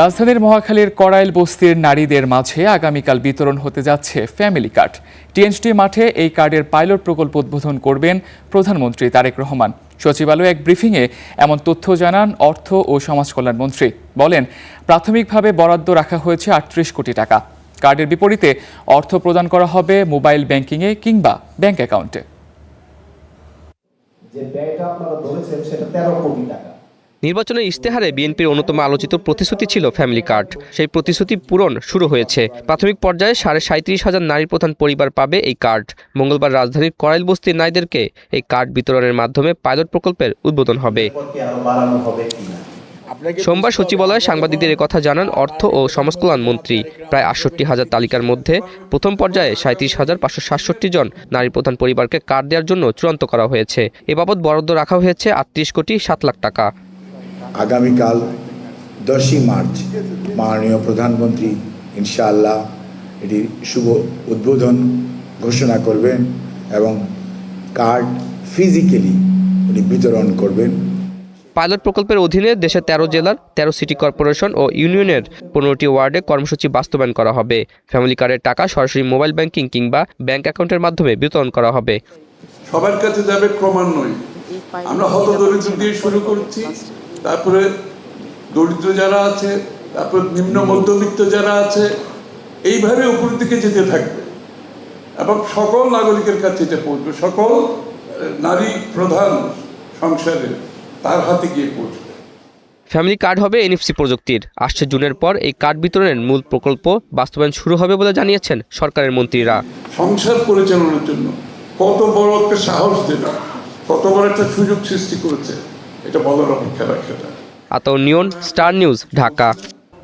রাজধানীর মহাখালীর কড়াইল বস্তির নারীদের মাঝে আগামীকাল বিতরণ হতে যাচ্ছে ফ্যামিলি কার্ড। টিএনটি মাঠে এই কার্ডের পাইলট প্রকল্প উদ্বোধন করবেন প্রধানমন্ত্রী তারেক রহমান। সচিবালয়ে এক ব্রিফিংয়ে এমন তথ্য জানান অর্থ ও সমাজ কল্যাণ মন্ত্রী। বলেন, প্রাথমিকভাবে বরাদ্দ রাখা হয়েছে ৩৮ কোটি টাকা। কার্ডের বিপরীতে অর্থ প্রদান করা হবে মোবাইল ব্যাংকিংয়ে কিংবা ব্যাংক অ্যাকাউন্টে। নির্বাচনের ইশতেহারে বিএনপির অন্যতম আলোচিত প্রতিশ্রুতি ছিল ফ্যামিলি কার্ড। সেই প্রতিশ্রুতি পূরণ শুরু হয়েছে। প্রাথমিক পর্যায়ে ৩৭,৫০০ নারীর প্রধান পরিবার পাবে এই কার্ড। মঙ্গলবার রাজধানীর কড়াইল বস্তির নারীদেরকে এই কার্ড বিতরণের মাধ্যমে পাইলট প্রকল্পের উদ্বোধন হবে। সোমবার সচিবালয়ে সাংবাদিকদের একথা জানান অর্থ ও সমাজ কল্যাণ মন্ত্রী। প্রায় ৬৮,০০০ তালিকার মধ্যে প্রথম পর্যায়ে ৩৭,৫৬৭ জন নারী প্রধান পরিবারকে কার্ড দেওয়ার জন্য চূড়ান্ত করা হয়েছে। এ বাবদ বরাদ্দ রাখা হয়েছে ৩৮ কোটি ৭ লাখ টাকা। আগামীকাল 10ই মার্চ মাননীয় প্রধানমন্ত্রী ইনশাআল্লাহ এটির শুভ উদ্বোধন ঘোষণা করবেন এবং কার্ড ফিজিক্যালি উনি বিতরণ করবেন। পাইলট প্রকল্পের অধীনে দেশের ১৩ জেলার ১৩ সিটি কর্পোরেশন ও ইউনিয়নের ১৫টি ওয়ার্ডে কর্মসূচি বাস্তবায়ন করা হবে। ফ্যামিলি কার্ডের টাকা সরাসরি মোবাইল ব্যাংকিং কিংবা ব্যাংক অ্যাকাউন্টের মাধ্যমে বিতরণ করা হবে। সবার কাছে যাবে ক্রমান্বয়ে। আমরা হতদরিদ্র দিয়ে শুরু করছি, তারপরে দরিদ্র যারা আছে, তারপর নিম্ন মধ্যবিত্ত যারা আছে, এইভাবে উপর দিকে যেতে থাকবে এবং সকল নাগরিকের কাছে এটা পৌঁছবে। সকল নারী প্রধান সংসারে তার হাতে গিয়ে পৌঁছবে। ফ্যামিলি কার্ড হবে এনএফসি প্রযুক্তির। আসছে জুনের পর এই কার্ড বিতরণের মূল প্রকল্প বাস্তবায়ন শুরু হবে বলে জানিয়েছেন সরকারের মন্ত্রীরা। সংসার পরিচালনার জন্য কত বড় একটা সাহস দেবে, কত বড় একটা সুযোগ সৃষ্টি করেছে, এটা বলার অপেক্ষা রাখে না। আতাউর নিয়ন, স্টার নিউজ, ঢাকা।